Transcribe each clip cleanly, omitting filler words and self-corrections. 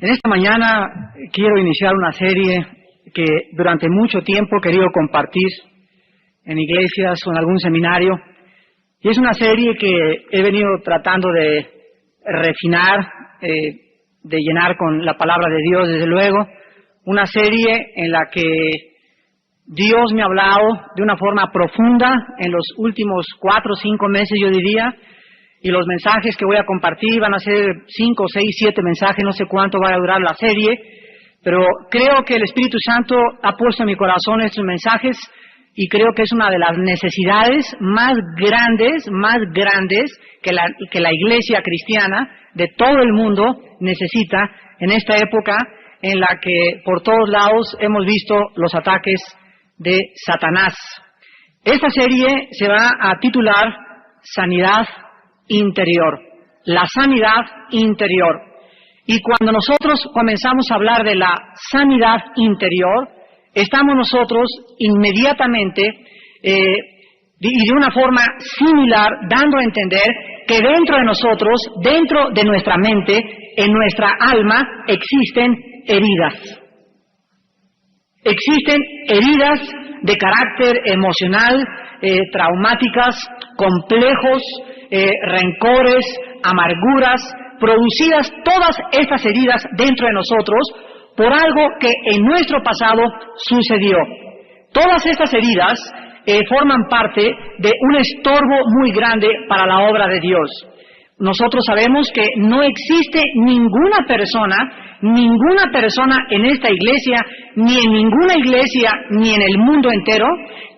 En esta mañana quiero iniciar una serie que durante mucho tiempo he querido compartir en iglesias o en algún seminario. Y es una serie que he venido tratando de refinar, de llenar con la palabra de Dios, desde luego. Una serie en la que Dios me ha hablado de una forma profunda en los últimos 4 o 5 meses, yo diría. Y los mensajes que voy a compartir van a ser 5, 6, 7 mensajes, no sé cuánto va a durar la serie, pero creo que el Espíritu Santo ha puesto en mi corazón estos mensajes y creo que es una de las necesidades más grandes que la iglesia cristiana de todo el mundo necesita en esta época en la que por todos lados hemos visto los ataques de Satanás. Esta serie se va a titular Sanidad Interior, la sanidad interior. Y cuando nosotros comenzamos a hablar de la sanidad interior, estamos nosotros inmediatamente y de una forma similar dando a entender que dentro de nosotros, dentro de nuestra mente, en nuestra alma, existen heridas. Existen heridas de carácter emocional, traumáticas, complejos, rencores, amarguras, producidas todas estas heridas dentro de nosotros por algo que en nuestro pasado sucedió. Todas estas heridas forman parte de un estorbo muy grande para la obra de Dios. Nosotros sabemos que no existe ninguna persona en esta iglesia, ni en ninguna iglesia, ni en el mundo entero,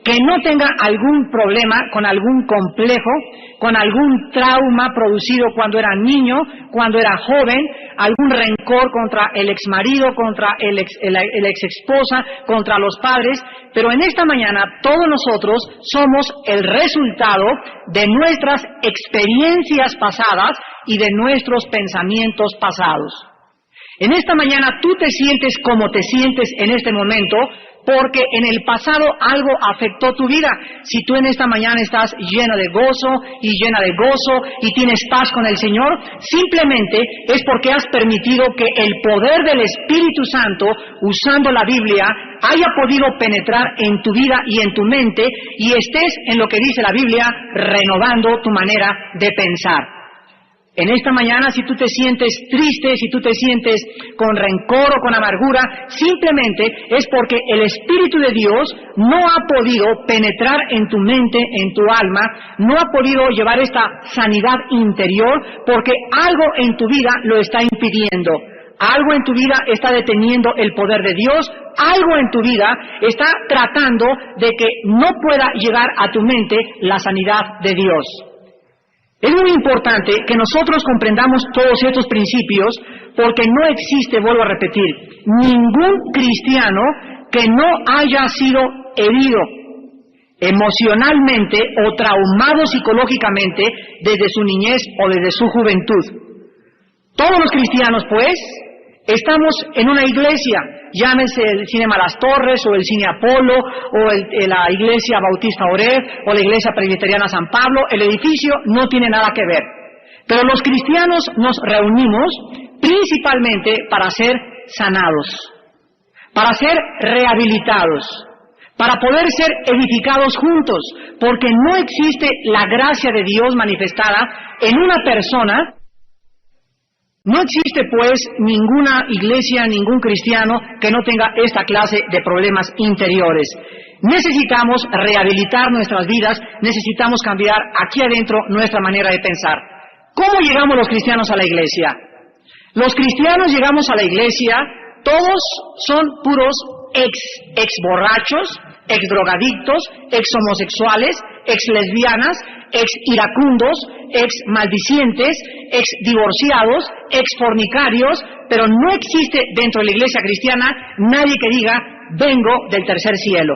que no tenga algún problema con algún complejo, con algún trauma producido cuando era niño, cuando era joven, algún rencor contra el exmarido, contra el ex esposa, contra los padres. Pero en esta mañana todos nosotros somos el resultado de nuestras experiencias pasadas y de nuestros pensamientos pasados. En esta mañana tú te sientes como te sientes en este momento porque en el pasado algo afectó tu vida. Si tú en esta mañana estás lleno de gozo y llena de gozo y tienes paz con el Señor, simplemente es porque has permitido que el poder del Espíritu Santo, usando la Biblia, haya podido penetrar en tu vida y en tu mente y estés en lo que dice la Biblia, renovando tu manera de pensar. En esta mañana, si tú te sientes triste, si tú te sientes con rencor o con amargura, simplemente es porque el Espíritu de Dios no ha podido penetrar en tu mente, en tu alma, no ha podido llevar esta sanidad interior porque algo en tu vida lo está impidiendo. Algo en tu vida está deteniendo el poder de Dios, algo en tu vida está tratando de que no pueda llegar a tu mente la sanidad de Dios. Es muy importante que nosotros comprendamos todos estos principios porque no existe, vuelvo a repetir, ningún cristiano que no haya sido herido emocionalmente o traumado psicológicamente desde su niñez o desde su juventud. Todos los cristianos, pues, estamos en una iglesia, llámese el Cinema Las Torres, o el Cine Apolo, o la Iglesia Bautista Oreb, o la Iglesia Presbiteriana San Pablo. El edificio no tiene nada que ver. Pero los cristianos nos reunimos principalmente para ser sanados, para ser rehabilitados, para poder ser edificados juntos, porque no existe la gracia de Dios manifestada en una persona. No existe, pues, ninguna iglesia, ningún cristiano que no tenga esta clase de problemas interiores. Necesitamos rehabilitar nuestras vidas, necesitamos cambiar aquí adentro nuestra manera de pensar. ¿Cómo llegamos los cristianos a la iglesia? Los cristianos llegamos a la iglesia, todos son puros ex borrachos, ex drogadictos, ex homosexuales, ex lesbianas, ex iracundos, ex maldicientes, ex divorciados, ex fornicarios, pero no existe dentro de la iglesia cristiana nadie que diga, vengo del tercer cielo.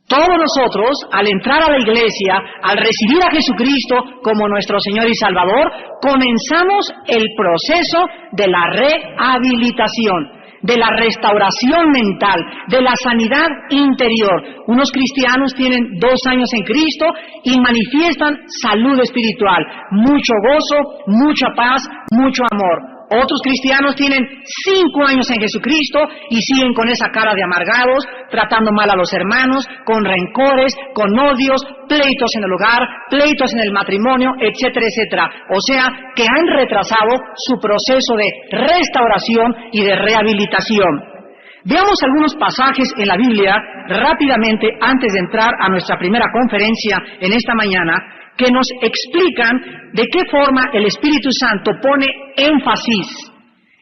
Todos nosotros, al entrar a la iglesia, al recibir a Jesucristo como nuestro Señor y Salvador, comenzamos el proceso de la rehabilitación, de la restauración mental, de la sanidad interior. Unos cristianos tienen 2 años en Cristo y manifiestan salud espiritual, mucho gozo, mucha paz, mucho amor. Otros cristianos tienen 5 años en Jesucristo y siguen con esa cara de amargados, tratando mal a los hermanos, con rencores, con odios, pleitos en el hogar, pleitos en el matrimonio, etcétera, etcétera. O sea, que han retrasado su proceso de restauración y de rehabilitación. Veamos algunos pasajes en la Biblia rápidamente antes de entrar a nuestra primera conferencia en esta mañana, que nos explican de qué forma el Espíritu Santo pone énfasis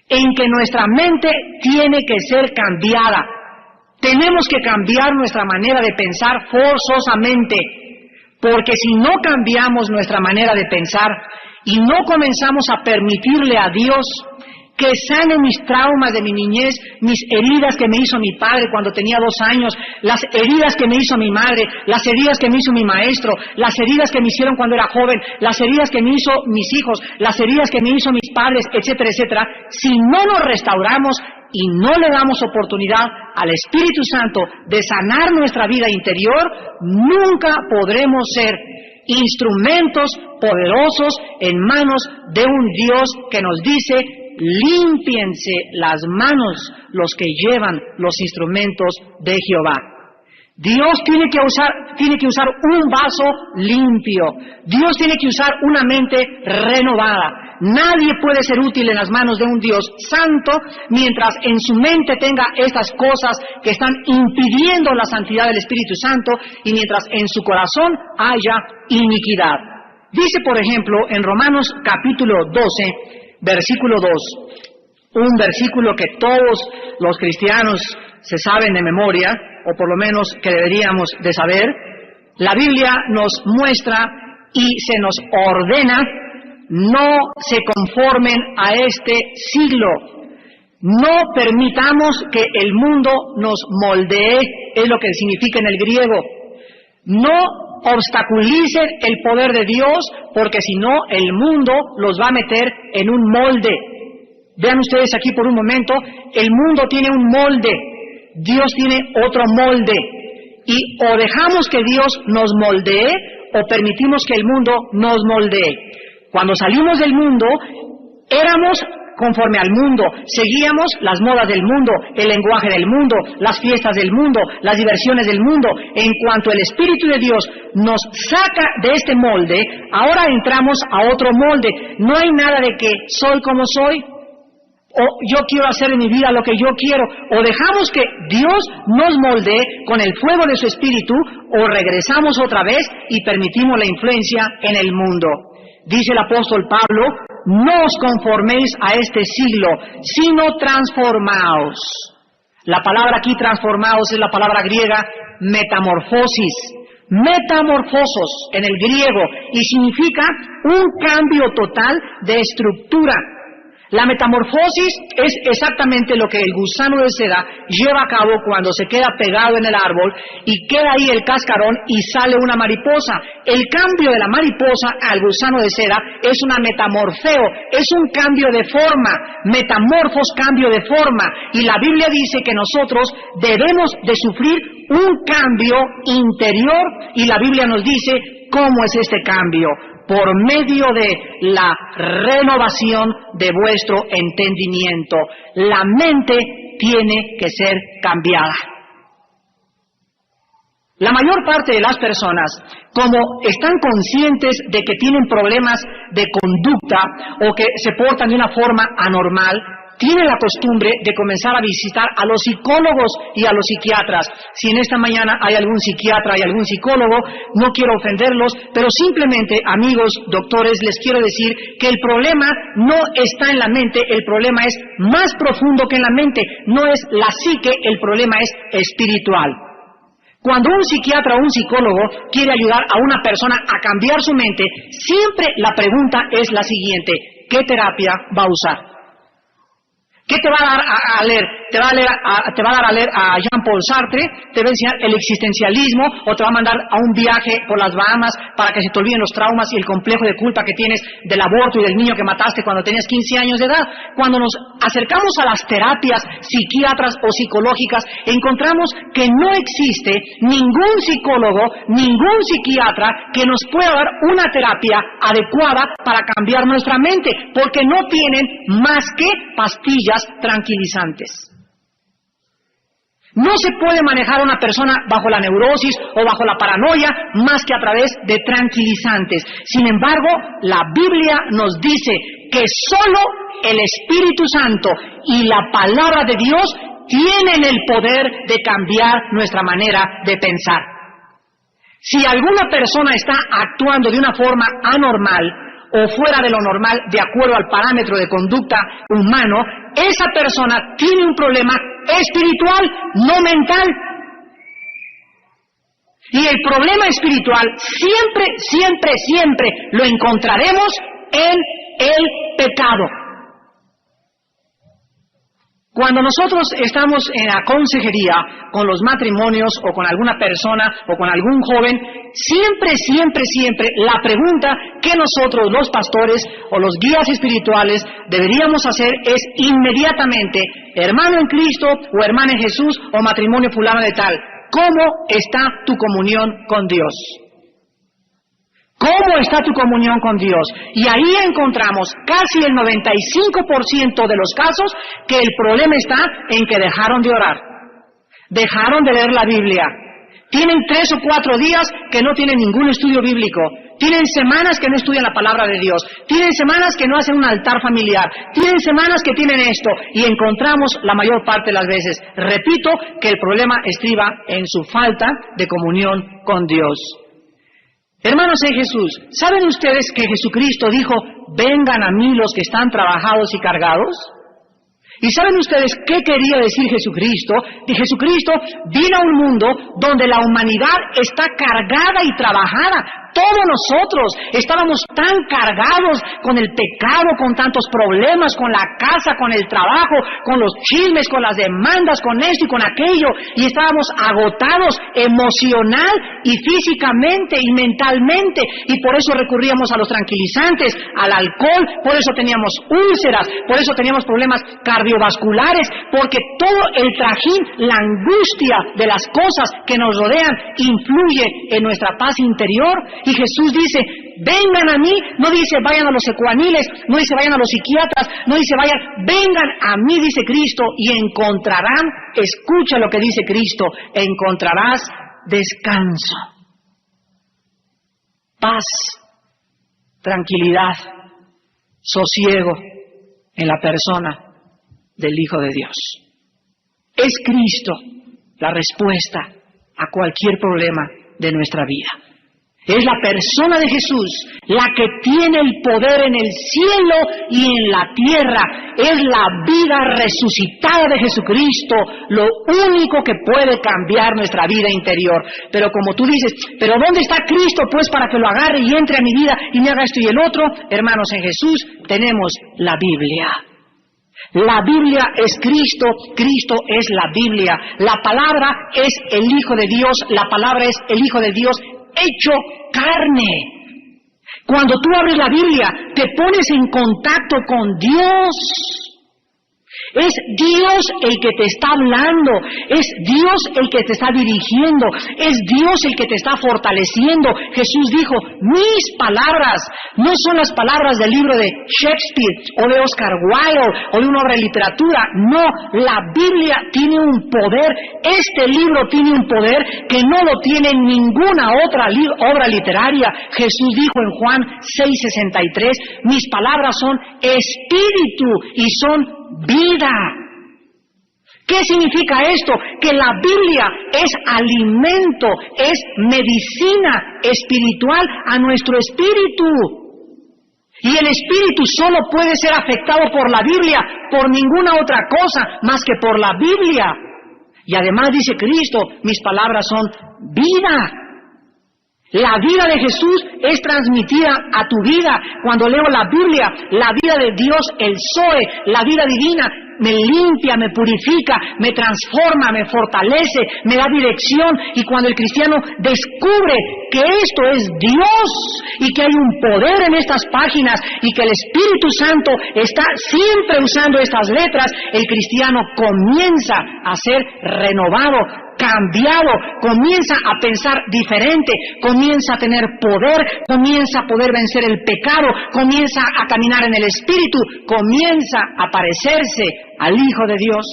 en que nuestra mente tiene que ser cambiada. Tenemos que cambiar nuestra manera de pensar forzosamente, porque si no cambiamos nuestra manera de pensar y no comenzamos a permitirle a Dios que sane mis traumas de mi niñez, mis heridas que me hizo mi padre cuando tenía 2 años, las heridas que me hizo mi madre, las heridas que me hizo mi maestro, las heridas que me hicieron cuando era joven, las heridas que me hizo mis hijos, las heridas que me hizo mis padres, etcétera, etcétera. Si no nos restauramos y no le damos oportunidad al Espíritu Santo de sanar nuestra vida interior, nunca podremos ser instrumentos poderosos en manos de un Dios que nos dice: límpiense las manos los que llevan los instrumentos de Jehová. Dios tiene que usar un vaso limpio. Dios tiene que usar una mente renovada. Nadie puede ser útil en las manos de un Dios santo mientras en su mente tenga estas cosas que están impidiendo la santidad del Espíritu Santo y mientras en su corazón haya iniquidad. Dice, por ejemplo, en Romanos capítulo 12, versículo 2, un versículo que todos los cristianos se saben de memoria, o por lo menos que deberíamos de saber. La Biblia nos muestra y se nos ordena: no se conformen a este siglo, no permitamos que el mundo nos moldee, es lo que significa en el griego. No obstaculicen el poder de Dios, porque si no, el mundo los va a meter en un molde. Vean ustedes aquí por un momento, el mundo tiene un molde, Dios tiene otro molde, y o dejamos que Dios nos moldee, o permitimos que el mundo nos moldee. Cuando salimos del mundo, éramos conforme al mundo, seguíamos las modas del mundo, el lenguaje del mundo, las fiestas del mundo, las diversiones del mundo. En cuanto el Espíritu de Dios nos saca de este molde, ahora entramos a otro molde. No hay nada de que soy como soy, o yo quiero hacer en mi vida lo que yo quiero. O dejamos que Dios nos moldee con el fuego de su Espíritu, o regresamos otra vez y permitimos la influencia en el mundo. Dice el apóstol Pablo: no os conforméis a este siglo, sino transformaos. La palabra aquí, transformaos, es la palabra griega metamorfosis. Metamorfosos en el griego, y significa un cambio total de estructura. La metamorfosis es exactamente lo que el gusano de seda lleva a cabo cuando se queda pegado en el árbol y queda ahí el cascarón y sale una mariposa. El cambio de la mariposa al gusano de seda es una metamorfeo, es un cambio de forma. Metamorfos, cambio de forma. Y la Biblia dice que nosotros debemos de sufrir un cambio interior, y la Biblia nos dice cómo es este cambio: por medio de la renovación de vuestro entendimiento. La mente tiene que ser cambiada. La mayor parte de las personas, como están conscientes de que tienen problemas de conducta o que se portan de una forma anormal, tiene la costumbre de comenzar a visitar a los psicólogos y a los psiquiatras. Si en esta mañana hay algún psiquiatra y algún psicólogo, no quiero ofenderlos, pero simplemente, amigos doctores, les quiero decir que el problema no está en la mente, el problema es más profundo que en la mente, no es la psique, el problema es espiritual. Cuando un psiquiatra o un psicólogo quiere ayudar a una persona a cambiar su mente, siempre la pregunta es la siguiente: ¿qué terapia va a usar? ¿Qué te va a dar a leer? Te va a dar a leer a Jean-Paul Sartre, te va a enseñar el existencialismo, o te va a mandar a un viaje por las Bahamas para que se te olviden los traumas y el complejo de culpa que tienes del aborto y del niño que mataste cuando tenías 15 años de edad. Cuando nos acercamos a las terapias psiquiatras o psicológicas, encontramos que no existe ningún psicólogo, ningún psiquiatra que nos pueda dar una terapia adecuada para cambiar nuestra mente, porque no tienen más que pastillas tranquilizantes. No se puede manejar a una persona bajo la neurosis o bajo la paranoia más que a través de tranquilizantes. Sin embargo, la Biblia nos dice que solo el Espíritu Santo y la palabra de Dios tienen el poder de cambiar nuestra manera de pensar. Si alguna persona está actuando de una forma anormal o fuera de lo normal, de acuerdo al parámetro de conducta humano, esa persona tiene un problema espiritual, no mental. Y el problema espiritual siempre lo encontraremos en el pecado. Cuando nosotros estamos en la consejería con los matrimonios o con alguna persona o con algún joven, siempre la pregunta que nosotros los pastores o los guías espirituales deberíamos hacer es inmediatamente: hermano en Cristo o hermana en Jesús o matrimonio fulano de tal, ¿cómo está tu comunión con Dios? ¿Cómo está tu comunión con Dios? Y ahí encontramos casi el 95% de los casos que el problema está en que dejaron de orar, dejaron de leer la Biblia, tienen 3 o 4 días que no tienen ningún estudio bíblico, tienen semanas que no estudian la palabra de Dios, tienen semanas que no hacen un altar familiar, tienen semanas que tienen esto, y encontramos la mayor parte de las veces, repito, que el problema estriba en su falta de comunión con Dios. Hermanos en Jesús, ¿saben ustedes que Jesucristo dijo: vengan a mí los que están trabajados y cargados? ¿Y saben ustedes qué quería decir Jesucristo? Que Jesucristo vino a un mundo donde la humanidad está cargada y trabajada. Todos nosotros estábamos tan cargados con el pecado, con tantos problemas, con la casa, con el trabajo, con los chismes, con las demandas, con esto y con aquello, y estábamos agotados emocional y físicamente y mentalmente, y por eso recurríamos a los tranquilizantes, al alcohol, por eso teníamos úlceras, por eso teníamos problemas cardiovasculares, porque todo el trajín, la angustia de las cosas que nos rodean influye en nuestra paz interior. Y Jesús dice: vengan a mí, no dice vayan a los ecuaniles, no dice vayan a los psiquiatras, no dice vengan a mí, dice Cristo, y encontrarán, escucha lo que dice Cristo, encontrarás descanso, paz, tranquilidad, sosiego en la persona del Hijo de Dios. Es Cristo la respuesta a cualquier problema de nuestra vida. Es la persona de Jesús la que tiene el poder en el cielo y en la tierra. Es la vida resucitada de Jesucristo lo único que puede cambiar nuestra vida interior. Pero como tú dices, ¿pero dónde está Cristo pues para que lo agarre y entre a mi vida y me haga esto y el otro? Hermanos, en Jesús tenemos la Biblia. La Biblia es Cristo, Cristo es la Biblia. La palabra es el Hijo de Dios, la palabra es el Hijo de Dios hecho carne. Cuando tú abres la Biblia, te pones en contacto con Dios. Es Dios el que te está hablando, es Dios el que te está dirigiendo, es Dios el que te está fortaleciendo. Jesús dijo: mis palabras no son las palabras del libro de Shakespeare o de Oscar Wilde o de una obra de literatura. No, la Biblia tiene un poder, este libro tiene un poder que no lo tiene ninguna otra obra literaria. Jesús dijo en Juan 6:63, mis palabras son espíritu y son vida. ¿Qué significa esto? Que la Biblia es alimento, es medicina espiritual a nuestro espíritu. Y el espíritu solo puede ser afectado por la Biblia, por ninguna otra cosa más que por la Biblia. Y además dice Cristo, mis palabras son vida. La vida de Jesús es transmitida a tu vida. Cuando leo la Biblia, la vida de Dios, el Zoe, la vida divina, me limpia, me purifica, me transforma, me fortalece, me da dirección. Y cuando el cristiano descubre que esto es Dios y que hay un poder en estas páginas y que el Espíritu Santo está siempre usando estas letras, el cristiano comienza a ser renovado, cambiado, comienza a pensar diferente, comienza a tener poder, comienza a poder vencer el pecado, comienza a caminar en el Espíritu, comienza a parecerse al Hijo de Dios.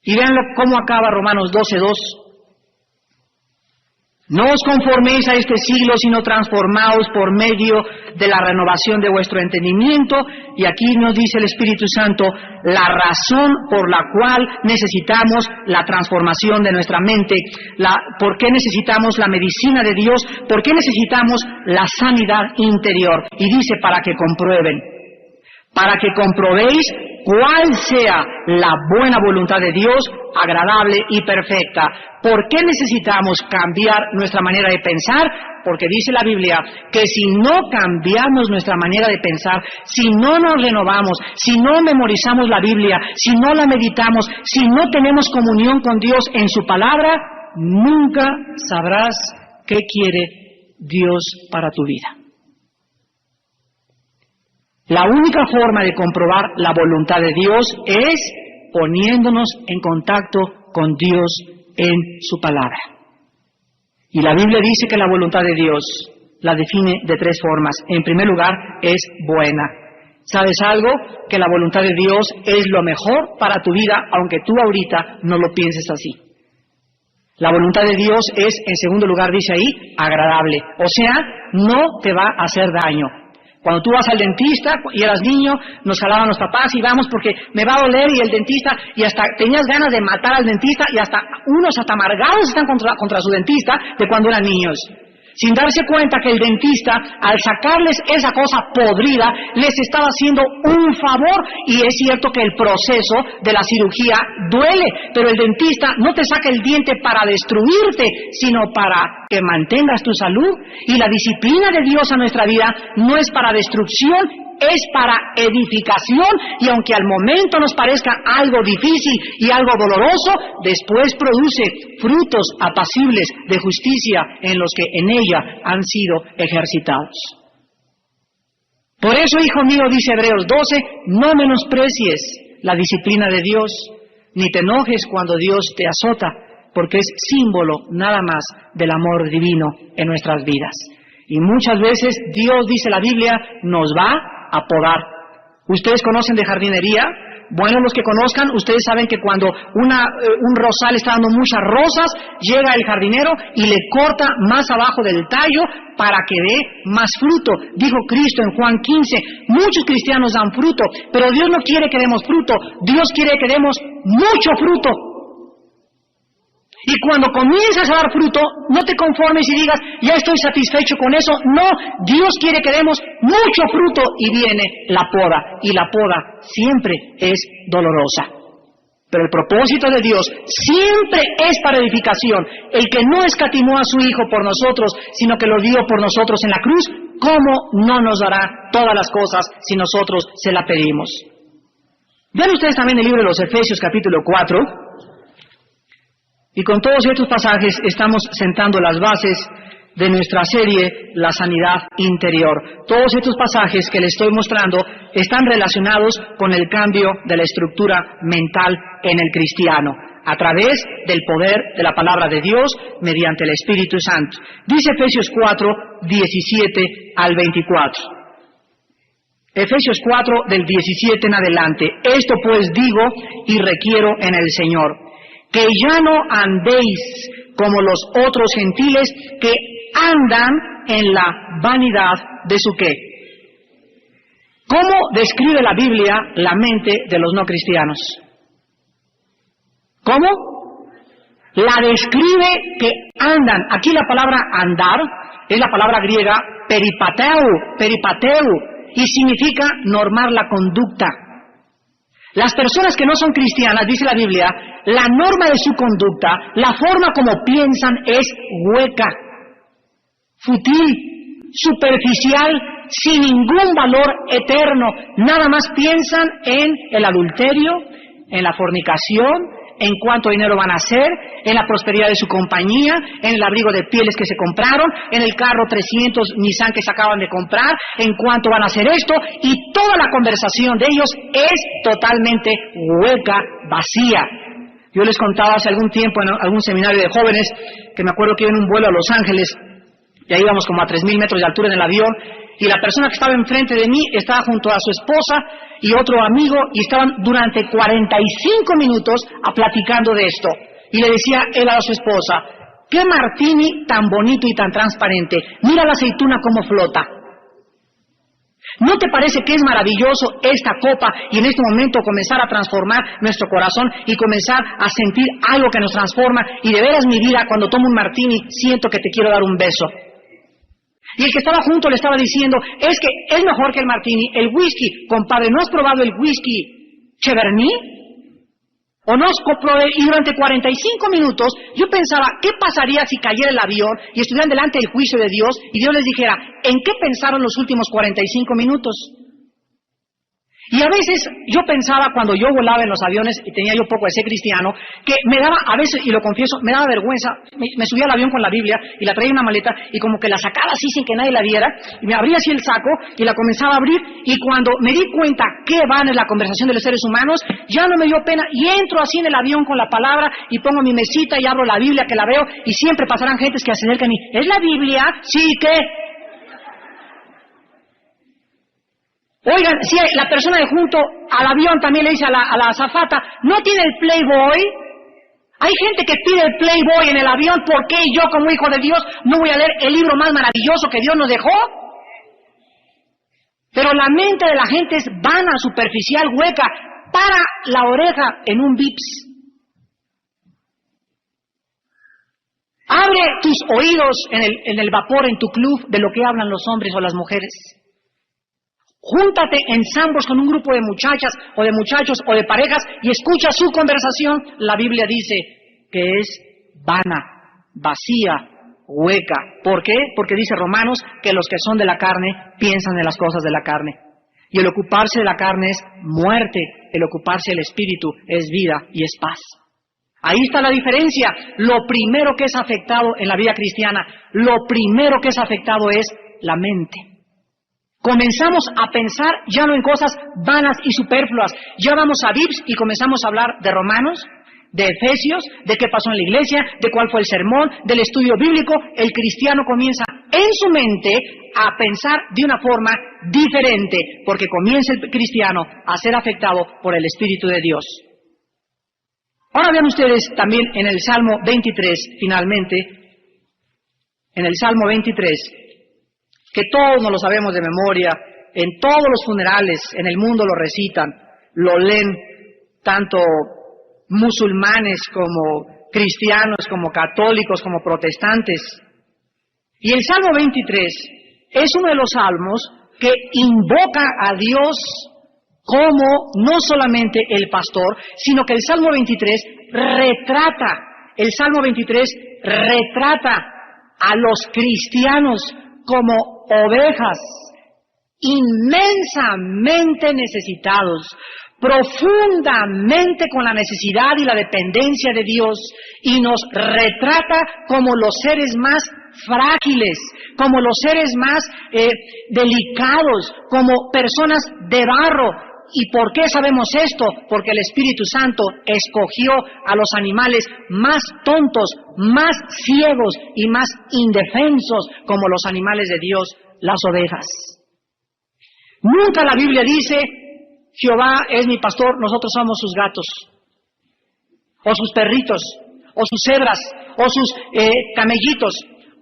Y vean cómo acaba Romanos 12:2. No os conforméis a este siglo, sino transformaos por medio de la renovación de vuestro entendimiento. Y aquí nos dice el Espíritu Santo la razón por la cual necesitamos la transformación de nuestra mente, por qué necesitamos la medicina de Dios, por qué necesitamos la sanidad interior. Y dice, para que comprueben, para que comprobéis cuál sea la buena voluntad de Dios, agradable y perfecta. ¿Por qué necesitamos cambiar nuestra manera de pensar? Porque dice la Biblia que si no cambiamos nuestra manera de pensar, si no nos renovamos, si no memorizamos la Biblia, si no la meditamos, si no tenemos comunión con Dios en su palabra, nunca sabrás qué quiere Dios para tu vida. La única forma de comprobar la voluntad de Dios es poniéndonos en contacto con Dios en su palabra. Y la Biblia dice que la voluntad de Dios la define de tres formas. En primer lugar, es buena. ¿Sabes algo? Que la voluntad de Dios es lo mejor para tu vida, aunque tú ahorita no lo pienses así. La voluntad de Dios es, en segundo lugar, dice ahí, agradable. O sea, no te va a hacer daño. Cuando tú vas al dentista y eras niño, nos jalaban los papás y vamos porque me va a doler, y el dentista, y hasta tenías ganas de matar al dentista, y hasta unos hasta amargados están contra su dentista de cuando eran niños, sin darse cuenta que el dentista, al sacarles esa cosa podrida, les estaba haciendo un favor. Y es cierto que el proceso de la cirugía duele, pero el dentista no te saca el diente para destruirte, sino para que mantengas tu salud. Y la disciplina de Dios a nuestra vida no es para destrucción, es para edificación. Y aunque al momento nos parezca algo difícil y algo doloroso, después produce frutos apacibles de justicia en los que en ella han sido ejercitados. Por eso, hijo mío, dice Hebreos 12, no menosprecies la disciplina de Dios, ni te enojes cuando Dios te azota, porque es símbolo nada más del amor divino en nuestras vidas. Y muchas veces Dios, dice la Biblia, nos va a podar. ¿Ustedes conocen de jardinería? Bueno, los que conozcan, ustedes saben que cuando un rosal está dando muchas rosas, llega el jardinero y le corta más abajo del tallo para que dé más fruto. Dijo Cristo en Juan 15, muchos cristianos dan fruto, pero Dios no quiere que demos fruto, Dios quiere que demos mucho fruto. Y cuando comienzas a dar fruto, no te conformes y digas, ya estoy satisfecho con eso. No, Dios quiere que demos mucho fruto, y viene la poda. Y la poda siempre es dolorosa. Pero el propósito de Dios siempre es para edificación. El que no escatimó a su Hijo por nosotros, sino que lo dio por nosotros en la cruz, ¿cómo no nos dará todas las cosas si nosotros se la pedimos? Vean ustedes también el libro de los Efesios, capítulo 4. Y con todos estos pasajes estamos sentando las bases de nuestra serie, La Sanidad Interior. Todos estos pasajes que les estoy mostrando están relacionados con el cambio de la estructura mental en el cristiano, a través del poder de la palabra de Dios mediante el Espíritu Santo. Dice Efesios 4, 17 al 24. Efesios 4, del 17 en adelante. Esto pues digo y requiero en el Señor, que ya no andéis como los otros gentiles que andan en la vanidad de su qué. ¿Cómo describe la Biblia la mente de los no cristianos? ¿Cómo? La describe que andan. Aquí la palabra andar es la palabra griega peripateu, y significa normar la conducta. Las personas que no son cristianas, dice la Biblia, la norma de su conducta, la forma como piensan es hueca, fútil, superficial, sin ningún valor eterno. Nada más piensan en el adulterio, en la fornicación, en cuánto dinero van a hacer, en la prosperidad de su compañía, en el abrigo de pieles que se compraron, en el carro 300 Nissan que se acaban de comprar, en cuánto van a hacer esto, y toda la conversación de ellos es totalmente hueca, vacía. Yo les contaba hace algún tiempo en algún seminario de jóvenes que me acuerdo que iba en un vuelo a Los Ángeles, y ahí íbamos como a 3,000 metros de altura en el avión, y la persona que estaba enfrente de mí estaba junto a su esposa y otro amigo, y estaban durante 45 minutos platicando de esto. Y le decía él a su esposa: ¡qué martini tan bonito y tan transparente! Mira la aceituna cómo flota. ¿No te parece que es maravilloso esta copa y en este momento comenzar a transformar nuestro corazón y comenzar a sentir algo que nos transforma? Y de veras, mi vida, cuando tomo un martini, siento que te quiero dar un beso. Y el que estaba junto le estaba diciendo: es que es mejor que el martini, el whisky. Compadre, ¿no has probado el whisky Cheverny? ¿O no has probado? Y durante 45 minutos yo pensaba, ¿qué pasaría si cayera el avión y estuvieran delante del juicio de Dios y Dios les dijera: ¿en qué pensaron los últimos 45 minutos? Y a veces yo pensaba, cuando yo volaba en los aviones y tenía yo poco de ser cristiano, que me daba, a veces, y lo confieso, me daba vergüenza. Me subía al avión con la Biblia y la traía en una maleta y como que la sacaba así sin que nadie la viera, y me abría así el saco y la comenzaba a abrir, y cuando me di cuenta qué van en la conversación de los seres humanos, ya no me dio pena y entro así en el avión con la palabra y pongo mi mesita y abro la Biblia, que la veo, y siempre pasarán gentes que se acercan y: ¿es la Biblia? Sí, ¿qué? Oigan, si la persona de junto al avión también le dice a la azafata: ¿no tiene el Playboy? Hay gente que pide el Playboy en el avión. ¿Por qué yo, como hijo de Dios, no voy a leer el libro más maravilloso que Dios nos dejó? Pero la mente de la gente es vana, superficial, hueca. Para la oreja en un Vips. Abre tus oídos en el vapor, en tu club, de lo que hablan los hombres o las mujeres. Júntate en zambos con un grupo de muchachas o de muchachos o de parejas y escucha su conversación. La Biblia dice que es vana, vacía, hueca. ¿Por qué? Porque dice Romanos que los que son de la carne piensan en las cosas de la carne. Y el ocuparse de la carne es muerte, el ocuparse del espíritu es vida y es paz. Ahí está la diferencia. Lo primero que es afectado en la vida cristiana, lo primero que es afectado es la mente. Comenzamos a pensar ya no en cosas vanas y superfluas. Ya vamos a Vips y comenzamos a hablar de Romanos, de Efesios, de qué pasó en la iglesia, de cuál fue el sermón, del estudio bíblico. El cristiano comienza en su mente a pensar de una forma diferente, porque comienza el cristiano a ser afectado por el Espíritu de Dios. Ahora vean ustedes también en el Salmo 23, finalmente, en el Salmo 23, que todos nos lo sabemos de memoria, en todos los funerales en el mundo lo recitan, lo leen tanto musulmanes como cristianos, como católicos, como protestantes. Y el Salmo 23 es uno de los salmos que invoca a Dios como no solamente el pastor, sino que el Salmo 23 retrata a los cristianos como ovejas inmensamente necesitados, profundamente con la necesidad y la dependencia de Dios, y nos retrata como los seres más frágiles, como los seres más delicados, como personas de barro. ¿Y por qué sabemos esto? Porque el Espíritu Santo escogió a los animales más tontos, más ciegos y más indefensos como los animales de Dios, las ovejas. Nunca la Biblia dice: Jehová es mi pastor, nosotros somos sus gatos, o sus perritos, o sus cebras, o sus camellitos,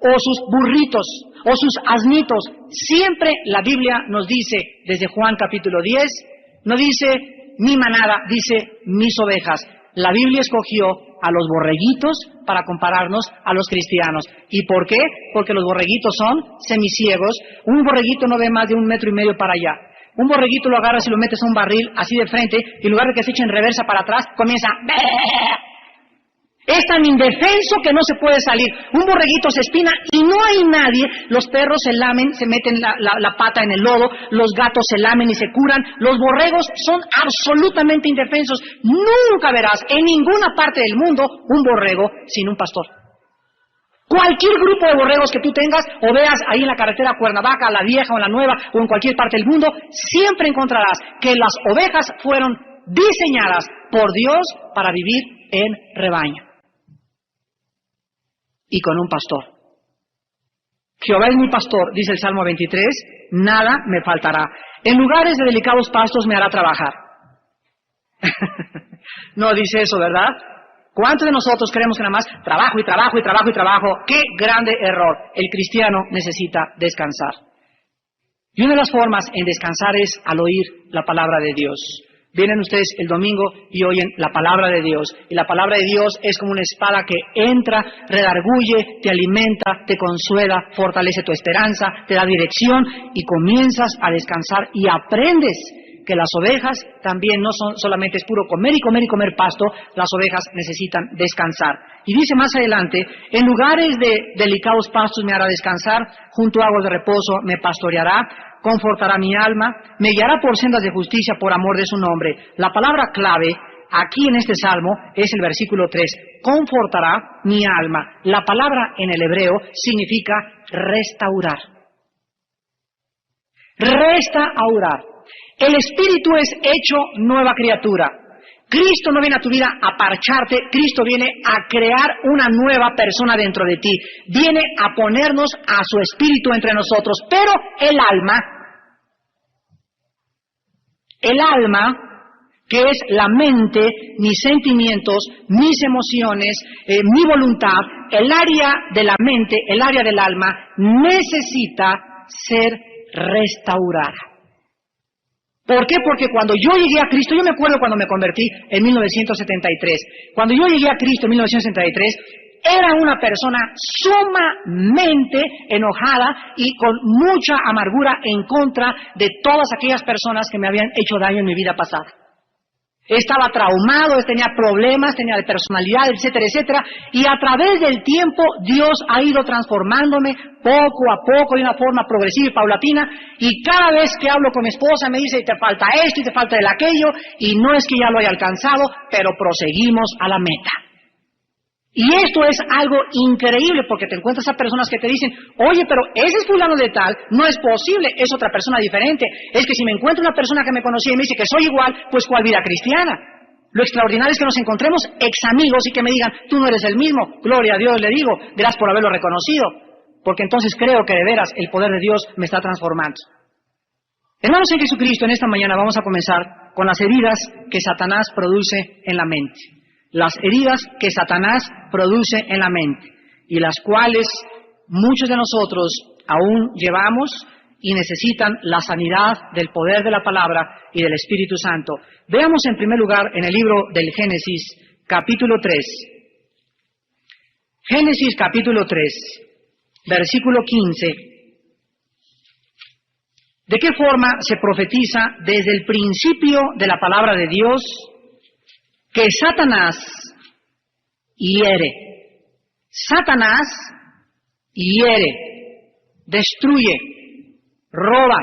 o sus burritos, o sus asnitos. Siempre la Biblia nos dice, desde Juan capítulo 10, no dice mi manada, dice mis ovejas. La Biblia escogió a los borreguitos para compararnos a los cristianos. ¿Y por qué? Porque los borreguitos son semiciegos. Un borreguito no ve más de 1,5 metros para allá. Un borreguito lo agarras y lo metes a un barril así de frente, y en lugar de que se eche en reversa para atrás, comienza. Es tan indefenso que no se puede salir. Un borreguito se espina y no hay nadie. Los perros se lamen, se meten la pata en el lodo. Los gatos se lamen y se curan. Los borregos son absolutamente indefensos. Nunca verás en ninguna parte del mundo un borrego sin un pastor. Cualquier grupo de borregos que tú tengas o veas ahí en la carretera Cuernavaca, la vieja o la nueva o en cualquier parte del mundo, siempre encontrarás que las ovejas fueron diseñadas por Dios para vivir en rebaño y con un pastor. Jehová es mi pastor, dice el Salmo 23, nada me faltará. En lugares de delicados pastos me hará trabajar. No dice eso, ¿verdad? ¿Cuántos de nosotros creemos que nada más trabajo y trabajo y trabajo y trabajo? ¡Qué grande error! El cristiano necesita descansar. Y una de las formas en descansar es al oír la palabra de Dios. Vienen ustedes el domingo y oyen la palabra de Dios. Y la palabra de Dios es como una espada que entra, redarguye, te alimenta, te consuela, fortalece tu esperanza, te da dirección y comienzas a descansar y aprendes que las ovejas también no son solamente es puro comer y comer y comer pasto, las ovejas necesitan descansar. Y dice más adelante, en lugares de delicados pastos me hará descansar, junto a aguas de reposo me pastoreará, confortará mi alma, me guiará por sendas de justicia por amor de su nombre. La palabra clave aquí en este salmo es el versículo 3, confortará mi alma. La palabra en el hebreo significa restaurar. Restaurar. El Espíritu es hecho nueva criatura. Cristo no viene a tu vida a parcharte, Cristo viene a crear una nueva persona dentro de ti. Viene a ponernos a su Espíritu entre nosotros. Pero el alma, que es la mente, mis sentimientos, mis emociones, mi voluntad, el área de la mente, el área del alma, necesita ser restaurada. ¿Por qué? Porque cuando yo llegué a Cristo, yo me acuerdo cuando me convertí en 1973. Cuando yo llegué a Cristo en 1973, era una persona sumamente enojada y con mucha amargura en contra de todas aquellas personas que me habían hecho daño en mi vida pasada. Estaba traumado, tenía problemas, tenía de personalidad, etcétera, etcétera. Y a través del tiempo Dios ha ido transformándome poco a poco, de una forma progresiva y paulatina. Y cada vez que hablo con mi esposa me dice, te falta esto y te falta el aquello. Y no es que ya lo haya alcanzado, pero proseguimos a la meta. Y esto es algo increíble porque te encuentras a personas que te dicen, oye, pero ese es fulano de tal, no es posible, es otra persona diferente. Es que si me encuentro una persona que me conocía y me dice que soy igual, pues ¿cuál vida cristiana? Lo extraordinario es que nos encontremos ex amigos y que me digan, tú no eres el mismo, gloria a Dios, le digo, gracias por haberlo reconocido, porque entonces creo que de veras el poder de Dios me está transformando. Hermanos en Jesucristo, en esta mañana vamos a comenzar con las heridas que Satanás produce en la mente. Las heridas que Satanás produce en la mente y las cuales muchos de nosotros aún llevamos y necesitan la sanidad del poder de la palabra y del Espíritu Santo. Veamos en primer lugar en el libro del Génesis, capítulo 3. Génesis, capítulo 3, versículo 15. ¿De qué forma se profetiza desde el principio de la palabra de Dios que Satanás hiere? Satanás hiere, destruye, roba.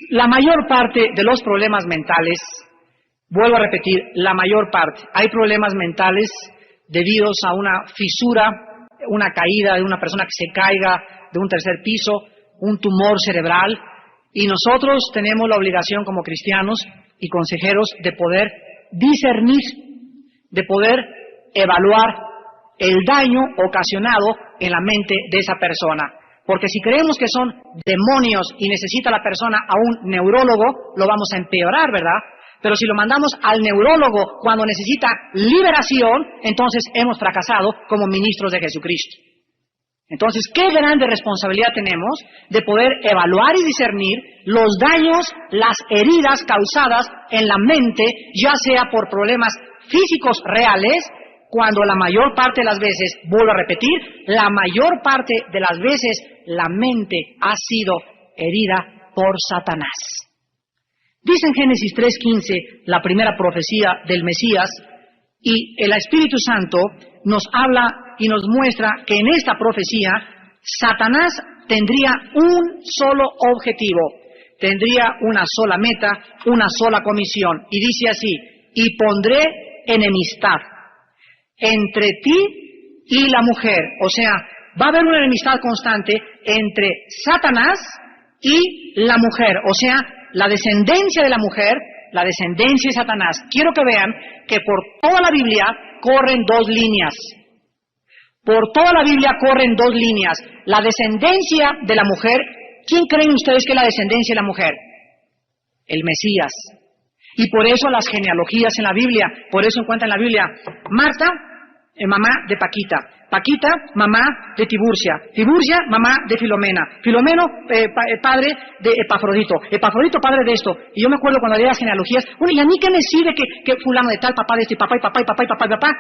La mayor parte de los problemas mentales, vuelvo a repetir, la mayor parte, hay problemas mentales debidos a una fisura, una caída de una persona que se caiga de un tercer piso, un tumor cerebral, y nosotros tenemos la obligación como cristianos y consejeros de poder discernir, de poder evaluar el daño ocasionado en la mente de esa persona. Porque si creemos que son demonios y necesita la persona a un neurólogo, lo vamos a empeorar, ¿verdad? Pero si lo mandamos al neurólogo cuando necesita liberación, entonces hemos fracasado como ministros de Jesucristo. Entonces, qué grande responsabilidad tenemos de poder evaluar y discernir los daños, las heridas causadas en la mente, ya sea por problemas físicos reales, cuando la mayor parte de las veces, vuelvo a repetir, la mayor parte de las veces la mente ha sido herida por Satanás. Dice en Génesis 3:15 la primera profecía del Mesías, y el Espíritu Santo nos habla y nos muestra que en esta profecía Satanás tendría un solo objetivo, tendría una sola meta, una sola comisión. Y dice así: y pondré enemistad entre ti y la mujer. O sea, va a haber una enemistad constante entre Satanás y la mujer. O sea, la descendencia de la mujer, la descendencia de Satanás. Quiero que vean que por toda la Biblia corren dos líneas. Por toda la Biblia corren dos líneas. La descendencia de la mujer. ¿Quién creen ustedes que es la descendencia de la mujer? El Mesías. Y por eso las genealogías en la Biblia, por eso encuentran en la Biblia Marta, mamá de Paquita. Paquita, mamá de Tiburcia. Tiburcia, mamá de Filomena. Filomeno, padre de Epafrodito. Epafrodito, padre de esto. Y yo me acuerdo cuando leía las genealogías, bueno, ¿y a mí qué me sirve que fulano de tal, papá de este, papá y papá y papá y papá y papá?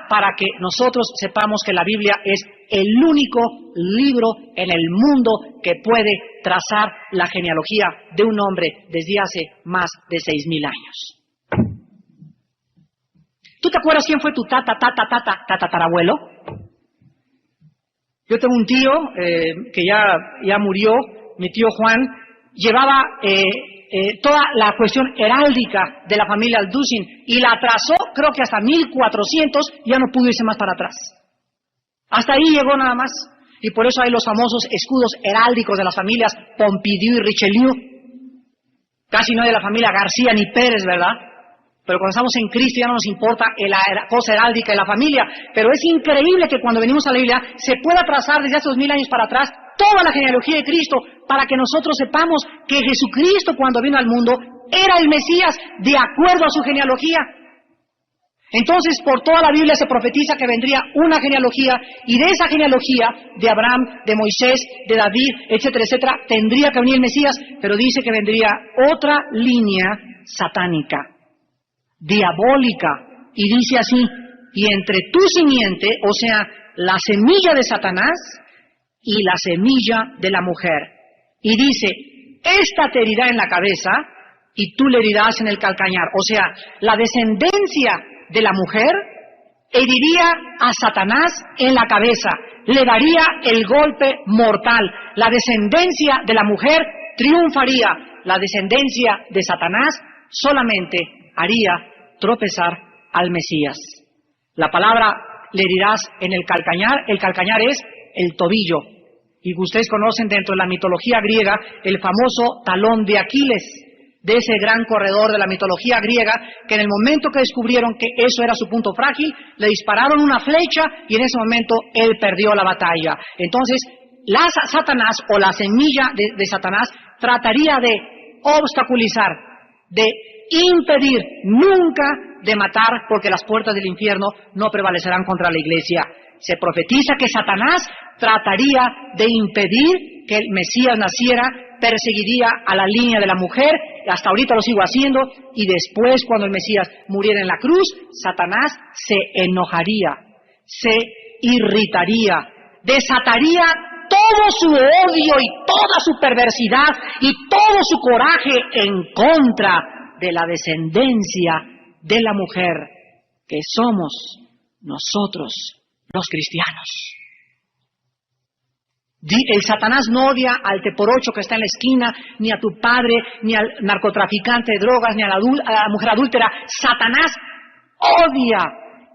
Para que nosotros sepamos que la Biblia es el único libro en el mundo que puede trazar la genealogía de un hombre desde hace más de 6,000 años. ¿Tú te acuerdas quién fue tu tatarabuelo? Yo tengo un tío que ya murió, mi tío Juan, llevaba toda la cuestión heráldica de la familia Alducin y la trazó, creo que hasta 1400, y ya no pudo irse más para atrás. Hasta ahí llegó nada más. Y por eso hay los famosos escudos heráldicos de las familias Pompidou y Richelieu. Casi no hay de la familia García ni Pérez, ¿verdad? Pero cuando estamos en Cristo ya no nos importa la cosa heráldica de la familia. Pero es increíble que cuando venimos a la Biblia se pueda trazar desde hace 2000 años para atrás toda la genealogía de Cristo para que nosotros sepamos que Jesucristo cuando vino al mundo era el Mesías de acuerdo a su genealogía. Entonces por toda la Biblia se profetiza que vendría una genealogía y de esa genealogía de Abraham, de Moisés, de David, etcétera, etcétera, tendría que venir el Mesías, pero dice que vendría otra línea satánica, diabólica, y dice así: y entre tu simiente, o sea, la semilla de Satanás y la semilla de la mujer. Y dice, esta te herirá en la cabeza y tú le herirás en el calcañar. O sea, la descendencia de la mujer heriría a Satanás en la cabeza, le daría el golpe mortal. La descendencia de la mujer triunfaría, la descendencia de Satanás solamente haría tropezar al Mesías. La palabra le herirás en el calcañar es el tobillo. Y ustedes conocen dentro de la mitología griega el famoso talón de Aquiles, de ese gran corredor de la mitología griega, que en el momento que descubrieron que eso era su punto frágil, le dispararon una flecha y en ese momento él perdió la batalla. Entonces, Satanás o la semilla de Satanás trataría de obstaculizar, de impedir, nunca de matar, porque las puertas del infierno no prevalecerán contra la iglesia. Se profetiza que Satanás trataría de impedir que el Mesías naciera, perseguiría a la línea de la mujer, hasta ahorita lo sigo haciendo, y después cuando el Mesías muriera en la cruz, Satanás se enojaría, se irritaría, desataría todo su odio y toda su perversidad y todo su coraje en contra de la descendencia de la mujer, que somos nosotros los cristianos. El Satanás no odia al teporocho que está en la esquina, ni a tu padre, ni al narcotraficante de drogas, ni a la mujer adúltera. Satanás odia.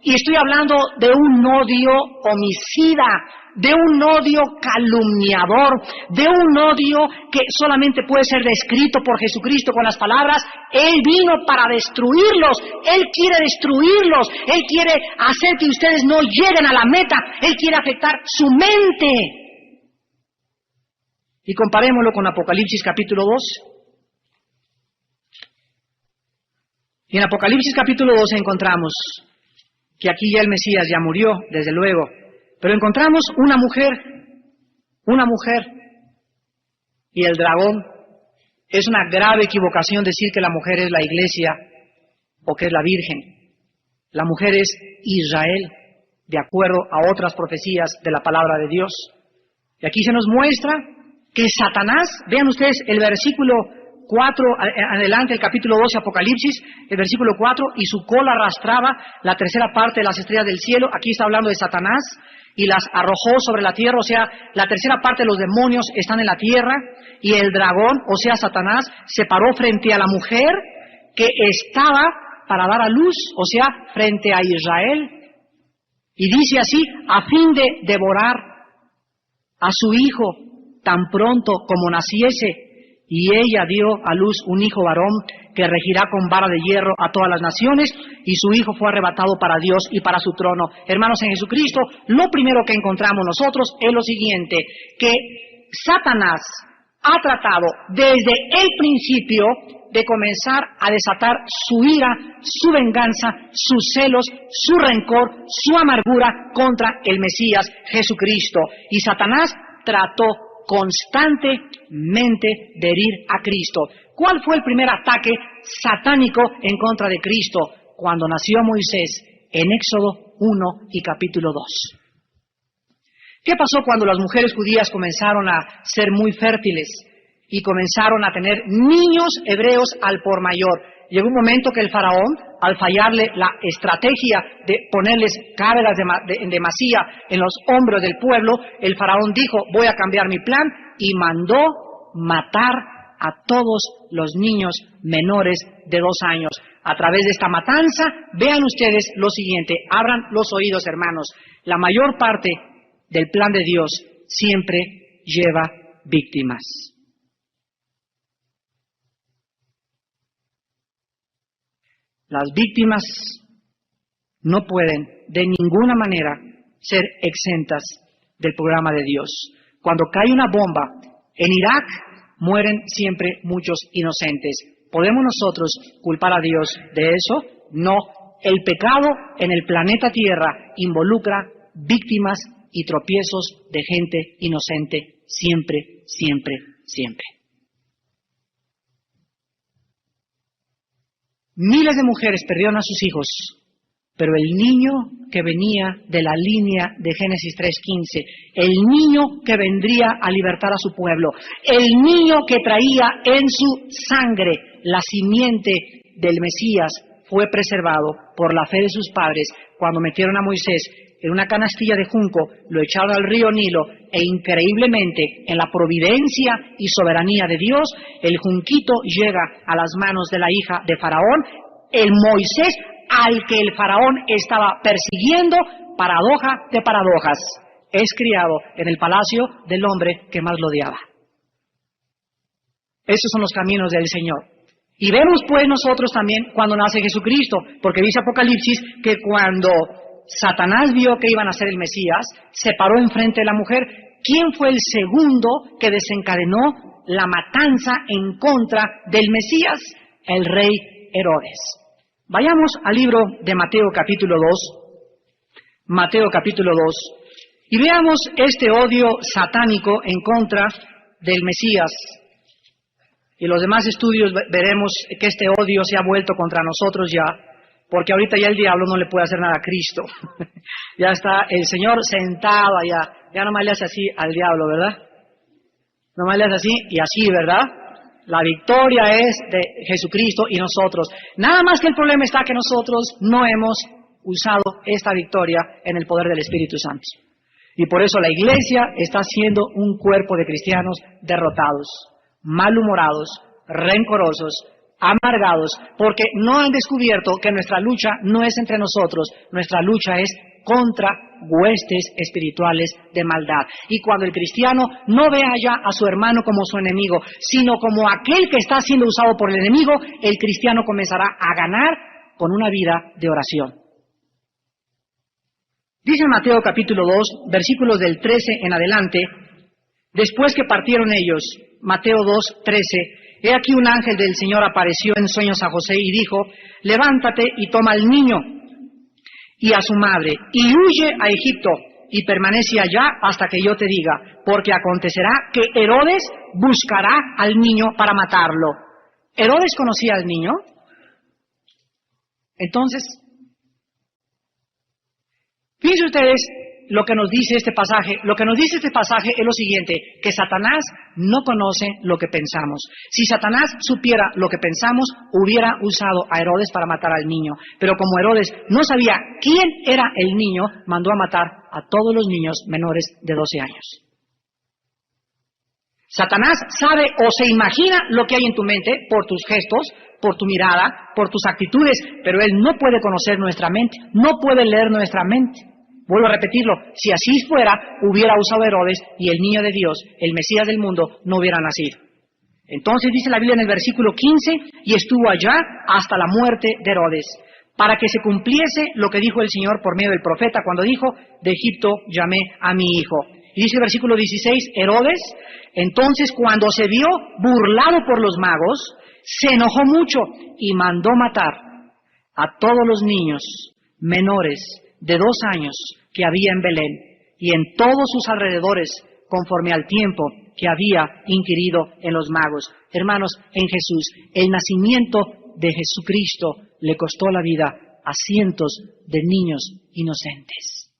Y estoy hablando de un odio homicida, de un odio calumniador, de un odio que solamente puede ser descrito por Jesucristo con las palabras: Él vino para destruirlos, Él quiere destruirlos, Él quiere hacer que ustedes no lleguen a la meta, Él quiere afectar su mente. Y comparémoslo con Apocalipsis capítulo 2. Y en Apocalipsis capítulo 2 encontramos que aquí ya el Mesías ya murió, desde luego, pero encontramos una mujer, y el dragón. Es una grave equivocación decir que la mujer es la iglesia o que es la Virgen. La mujer es Israel, de acuerdo a otras profecías de la palabra de Dios. Y aquí se nos muestra que Satanás, vean ustedes el versículo 4, adelante, el capítulo 12, Apocalipsis, el versículo 4, y su cola arrastraba la tercera parte de las estrellas del cielo. Aquí está hablando de Satanás, y las arrojó sobre la tierra, o sea, la tercera parte de los demonios están en la tierra, y el dragón, o sea, Satanás, se paró frente a la mujer que estaba para dar a luz, o sea, frente a Israel, y dice así, a fin de devorar a su hijo tan pronto como naciese, y ella dio a luz un hijo varón que regirá con vara de hierro a todas las naciones, y su hijo fue arrebatado para Dios y para su trono. Hermanos, en Jesucristo, lo primero que encontramos nosotros es lo siguiente, que Satanás ha tratado desde el principio de comenzar a desatar su ira, su venganza, sus celos, su rencor, su amargura contra el Mesías Jesucristo. Y Satanás trató constantemente de herir a Cristo. ¿Cuál fue el primer ataque satánico en contra de Cristo? Cuando nació Moisés, en Éxodo 1 y capítulo 2. ¿Qué pasó cuando las mujeres judías comenzaron a ser muy fértiles y comenzaron a tener niños hebreos al por mayor? Llegó un momento que el faraón, al fallarle la estrategia de ponerles cargas en demasía en los hombros del pueblo, el faraón dijo, voy a cambiar mi plan, y mandó matar a todos los niños menores de 2 años. A través de esta matanza, vean ustedes lo siguiente, abran los oídos, hermanos, la mayor parte del plan de Dios siempre lleva víctimas. Las víctimas no pueden de ninguna manera ser exentas del programa de Dios. Cuando cae una bomba en Irak, mueren siempre muchos inocentes. ¿Podemos nosotros culpar a Dios de eso? No. El pecado en el planeta Tierra involucra víctimas y tropiezos de gente inocente siempre, siempre, siempre. Miles de mujeres perdieron a sus hijos, pero el niño que venía de la línea de Génesis 3:15, el niño que vendría a libertar a su pueblo, el niño que traía en su sangre la simiente del Mesías, fue preservado por la fe de sus padres cuando metieron a Moisés en una canastilla de junco, lo echaron al río Nilo, e increíblemente, en la providencia y soberanía de Dios, el junquito llega a las manos de la hija de Faraón, el Moisés al que el Faraón estaba persiguiendo, paradoja de paradojas, es criado en el palacio del hombre que más lo odiaba. Esos son los caminos del Señor. Y vemos pues nosotros también cuando nace Jesucristo, porque dice Apocalipsis que cuando Satanás vio que iban a ser el Mesías, se paró enfrente de la mujer. ¿Quién fue el segundo que desencadenó la matanza en contra del Mesías? El rey Herodes. Vayamos al libro de Mateo capítulo 2, Mateo capítulo 2, y veamos este odio satánico en contra del Mesías. Y los demás estudios veremos que este odio se ha vuelto contra nosotros ya, porque ahorita ya el diablo no le puede hacer nada a Cristo. Ya está el Señor sentado allá, ya nomás le hace así al diablo, ¿verdad? Nomás le hace así y así, ¿verdad? La victoria es de Jesucristo y nosotros. Nada más que el problema está que nosotros no hemos usado esta victoria en el poder del Espíritu Santo. Y por eso la iglesia está siendo un cuerpo de cristianos derrotados, malhumorados, rencorosos, amargados, porque no han descubierto que nuestra lucha no es entre nosotros, nuestra lucha es contra huestes espirituales de maldad. Y cuando el cristiano no vea ya a su hermano como su enemigo, sino como aquel que está siendo usado por el enemigo, el cristiano comenzará a ganar con una vida de oración. Dice en Mateo capítulo 2, versículos del 13 en adelante, después que partieron ellos, Mateo 2, 13, he aquí un ángel del Señor apareció en sueños a José y dijo, levántate y toma al niño y a su madre, y huye a Egipto, y permanece allá hasta que yo te diga, porque acontecerá que Herodes buscará al niño para matarlo. ¿Herodes conocía al niño? Entonces, fíjense ustedes lo que nos dice este pasaje? Lo que nos dice este pasaje es lo siguiente, que Satanás no conoce lo que pensamos. Si Satanás supiera lo que pensamos, hubiera usado a Herodes para matar al niño. Pero como Herodes no sabía quién era el niño, mandó a matar a todos los niños menores de 12 años. Satanás sabe o se imagina lo que hay en tu mente por tus gestos, por tu mirada, por tus actitudes, pero él no puede conocer nuestra mente, no puede leer nuestra mente. Vuelvo a repetirlo, si así fuera, hubiera usado a Herodes y el niño de Dios, el Mesías del mundo, no hubiera nacido. Entonces dice la Biblia en el versículo 15, y estuvo allá hasta la muerte de Herodes, para que se cumpliese lo que dijo el Señor por medio del profeta cuando dijo, de Egipto llamé a mi hijo. Y dice el versículo 16, Herodes, entonces cuando se vio burlado por los magos, se enojó mucho y mandó matar a todos los niños menores de 2 años que había en Belén y en todos sus alrededores, conforme al tiempo que había inquirido en los magos. Hermanos, en Jesús, el nacimiento de Jesucristo le costó la vida a cientos de niños inocentes.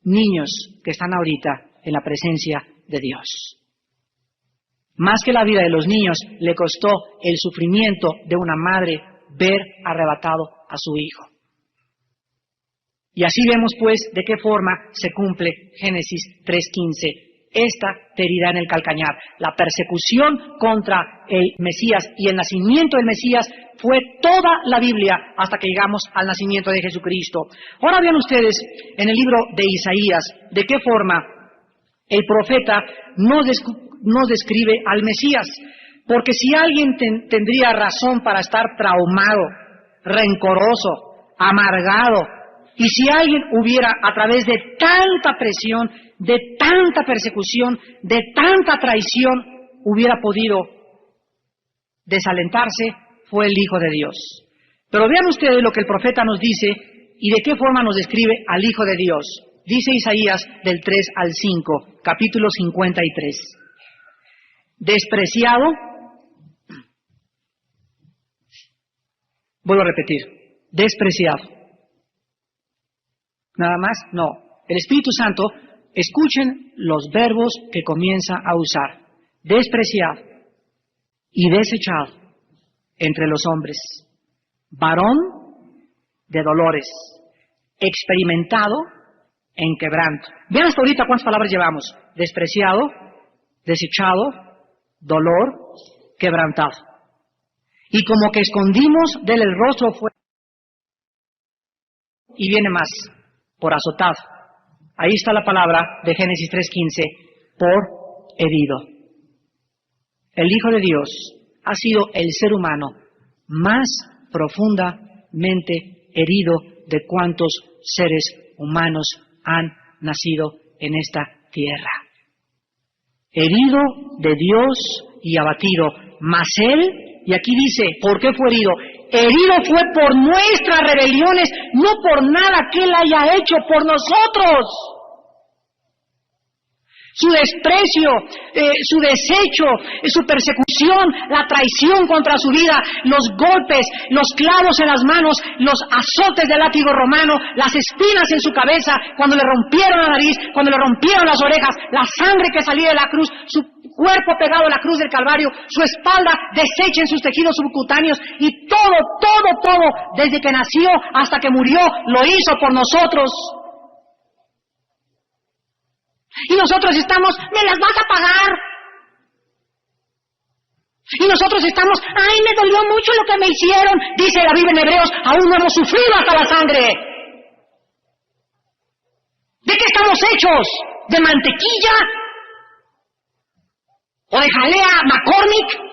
Niños que están ahorita en la presencia de Dios. Más que la vida de los niños, le costó el sufrimiento de una madre ver arrebatado a su hijo. Y así vemos pues de qué forma se cumple Génesis 3:15. Esta te herirá en el calcañar. La persecución contra el Mesías y el nacimiento del Mesías fue toda la Biblia hasta que llegamos al nacimiento de Jesucristo. Ahora vean ustedes en el libro de Isaías de qué forma el profeta nos describe al Mesías. Porque si alguien tendría razón para estar traumado, rencoroso, amargado, y si alguien hubiera, a través de tanta presión, de tanta persecución, de tanta traición, hubiera podido desalentarse, fue el Hijo de Dios. Pero vean ustedes lo que el profeta nos dice y de qué forma nos describe al Hijo de Dios. Dice Isaías del 3 al 5, capítulo 53. Despreciado, vuelvo a repetir, despreciado. Nada más, no. El Espíritu Santo, escuchen los verbos que comienza a usar. Despreciado y desechado entre los hombres. Varón de dolores, experimentado en quebranto. Vean hasta ahorita cuántas palabras llevamos. Despreciado, desechado, dolor, quebrantado. Y como que escondimos de él el rostro fue. Y viene más. Por azotado. Ahí está la palabra de Génesis 3:15, por herido. El Hijo de Dios ha sido el ser humano más profundamente herido de cuantos seres humanos han nacido en esta tierra. Herido de Dios y abatido, mas él, y aquí dice, ¿por qué fue herido? Herido fue por nuestras rebeliones, no por nada que él haya hecho por nosotros. Su desprecio, su desecho, su persecución, la traición contra su vida, los golpes, los clavos en las manos, los azotes del látigo romano, las espinas en su cabeza, cuando le rompieron la nariz, cuando le rompieron las orejas, la sangre que salía de la cruz, su cuerpo pegado a la cruz del Calvario, su espalda deshecha en sus tejidos subcutáneos y todo, desde que nació hasta que murió, lo hizo por nosotros. Y nosotros estamos, me las vas a pagar. Y nosotros estamos, ay, me dolió mucho lo que me hicieron. Dice la Biblia en Hebreos, aún no hemos sufrido hasta la sangre. ¿De qué estamos hechos? ¿De mantequilla? ¿O de jalea McCormick?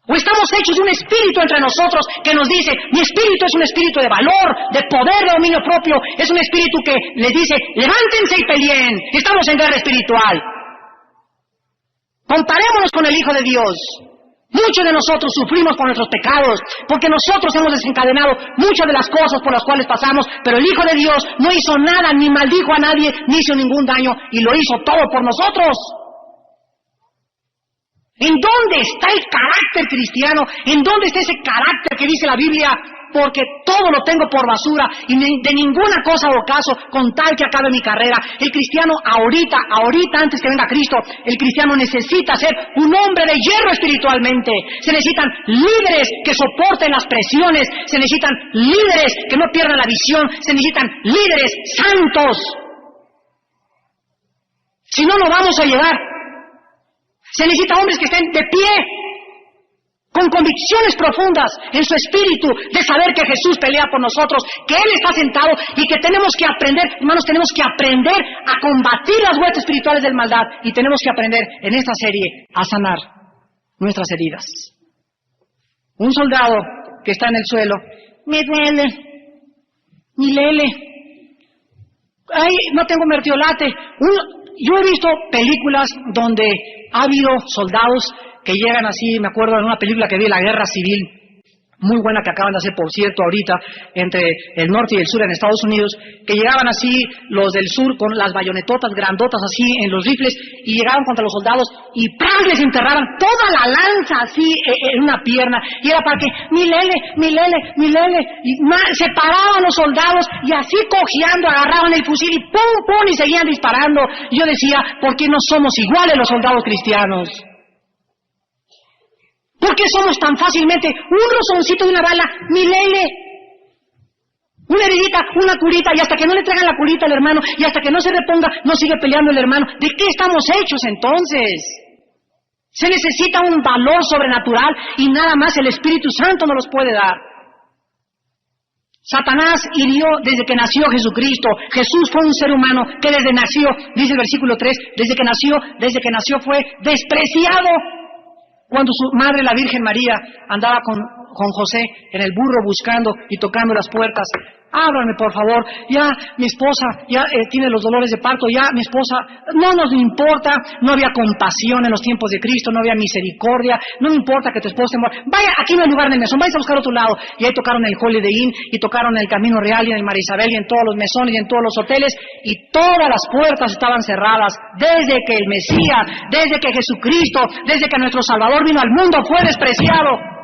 ¿O estamos hechos de un espíritu entre nosotros que nos dice, mi espíritu es un espíritu de valor, de poder, de dominio propio, es un espíritu que les dice, levántense y peleen, estamos en guerra espiritual? Comparémonos con el Hijo de Dios. Muchos de nosotros sufrimos por nuestros pecados, porque nosotros hemos desencadenado muchas de las cosas por las cuales pasamos, pero el Hijo de Dios no hizo nada, ni maldijo a nadie, ni hizo ningún daño, y lo hizo todo por nosotros. ¿En dónde está el carácter cristiano? ¿En dónde está ese carácter que dice la Biblia? Porque todo lo tengo por basura y de ninguna cosa hago caso con tal que acabe mi carrera. El cristiano ahorita antes que venga Cristo, el cristiano necesita ser un hombre de hierro espiritualmente. Se necesitan líderes que soporten las presiones, se necesitan líderes que no pierdan la visión, se necesitan líderes santos. Si no, no vamos a llegar. Se necesita hombres que estén de pie, con convicciones profundas en su espíritu, de saber que Jesús pelea por nosotros, que Él está sentado y que tenemos que aprender, hermanos, tenemos que aprender a combatir las huestes espirituales del maldad y tenemos que aprender en esta serie a sanar nuestras heridas. Un soldado que está en el suelo, me duele, mi lele, ay, no tengo mertiolate. Yo he visto películas donde ha habido soldados que llegan así, me acuerdo de una película que vi, La Guerra Civil, muy buena que acaban de hacer, por cierto, ahorita, entre el norte y el sur en Estados Unidos, que llegaban así los del sur con las bayonetotas grandotas así en los rifles y llegaban contra los soldados y ¡pram! Les enterraban toda la lanza así en una pierna y era para que, mi lele, y se paraban los soldados y así cojeando agarraban el fusil y pum, y seguían disparando. Y yo decía, ¿por qué no somos iguales los soldados cristianos? ¿Por qué somos tan fácilmente un rozoncito de una bala, mi lele? Una heridita, una curita, y hasta que no le traigan la curita al hermano, y hasta que no se reponga, no sigue peleando el hermano. ¿De qué estamos hechos entonces? Se necesita un valor sobrenatural y nada más el Espíritu Santo nos los puede dar. Satanás hirió desde que nació Jesucristo. Jesús fue un ser humano que desde nació, dice el versículo 3, desde que nació fue despreciado. Cuando su madre, la Virgen María, andaba con José en el burro buscando y tocando las puertas. Ábrame, por favor, ya mi esposa ya tiene los dolores de parto, ya mi esposa, no nos importa, no había compasión en los tiempos de Cristo, no había misericordia, no me importa que tu esposa se muera, vaya, aquí no hay lugar en el mesón, vais a buscar otro lado. Y ahí tocaron el Holiday Inn, y tocaron el Camino Real, y en el María Isabel, y en todos los mesones, y en todos los hoteles, y todas las puertas estaban cerradas, desde que el Mesías, desde que Jesucristo, desde que nuestro Salvador vino al mundo, fue despreciado.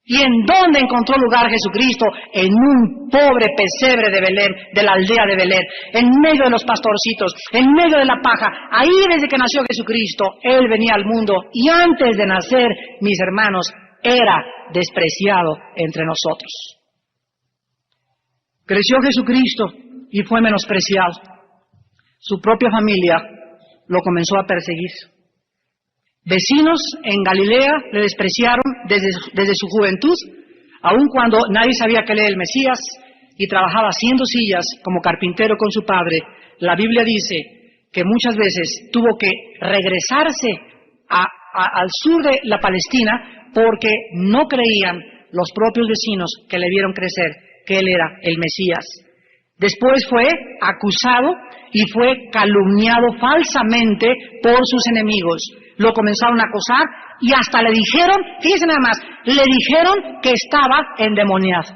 ¿Y en dónde encontró lugar Jesucristo? En un pobre pesebre de Belén, de la aldea de Belén, en medio de los pastorcitos, en medio de la paja. Ahí desde que nació Jesucristo, Él venía al mundo y antes de nacer, mis hermanos, era despreciado entre nosotros. Creció Jesucristo y fue menospreciado. Su propia familia lo comenzó a perseguir. Vecinos en Galilea le despreciaron desde su juventud, aun cuando nadie sabía que él era el Mesías y trabajaba haciendo sillas como carpintero con su padre. La Biblia dice que muchas veces tuvo que regresarse al sur de la Palestina porque no creían los propios vecinos que le vieron crecer que él era el Mesías. Después fue acusado y fue calumniado falsamente por sus enemigos. Lo comenzaron a acosar y hasta le dijeron, fíjense nada más, le dijeron que estaba endemoniado.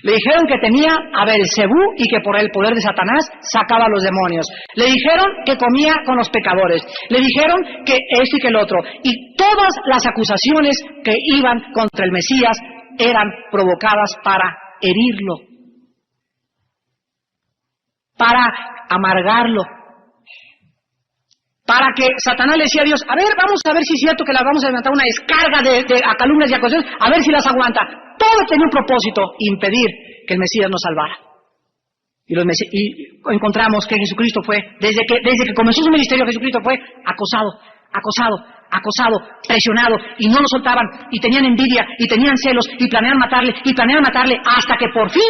Le dijeron que tenía a Belcebú y que por el poder de Satanás sacaba a los demonios. Le dijeron que comía con los pecadores. Le dijeron que esto y que el otro. Y todas las acusaciones que iban contra el Mesías eran provocadas para herirlo, para amargarlo, para que Satanás le decía a Dios, a ver, vamos a ver si es cierto que las vamos a levantar una descarga de calumnias y acusaciones, a ver si las aguanta. Todo tenía un propósito, impedir que el Mesías nos salvara. Y encontramos que Jesucristo fue, desde que comenzó su ministerio, Jesucristo fue acosado, presionado, y no lo soltaban, y tenían envidia, y tenían celos, y planeaban matarle, hasta que por fin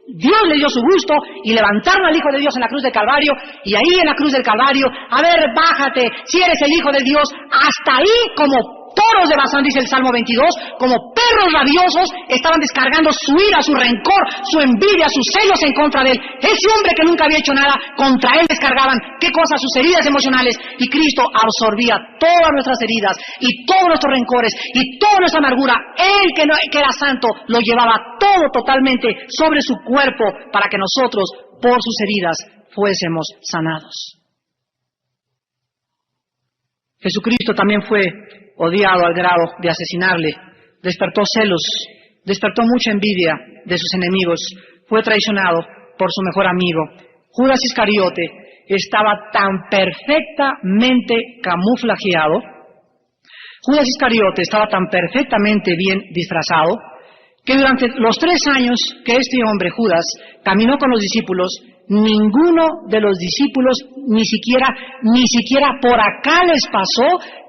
Dios le dio su gusto y levantaron al Hijo de Dios en la cruz del Calvario, y ahí en la cruz del Calvario, a ver, bájate, si eres el Hijo de Dios, hasta ahí como toros de Bazán, dice el Salmo 22, como perros rabiosos, estaban descargando su ira, su rencor, su envidia, sus celos en contra de él. Ese hombre que nunca había hecho nada, contra él descargaban, ¿qué cosa? Sus heridas emocionales. Y Cristo absorbía todas nuestras heridas, y todos nuestros rencores, y toda nuestra amargura. Él que era santo, lo llevaba todo totalmente sobre su cuerpo, para que nosotros, por sus heridas, fuésemos sanados. Jesucristo también fue odiado al grado de asesinarle. Despertó celos, despertó mucha envidia de sus enemigos. Fue traicionado por su mejor amigo. Judas Iscariote estaba tan perfectamente camuflajeado, Judas Iscariote estaba tan perfectamente bien disfrazado, que durante los 3 años que este hombre, Judas, caminó con los discípulos, ninguno de los discípulos ni siquiera por acá les pasó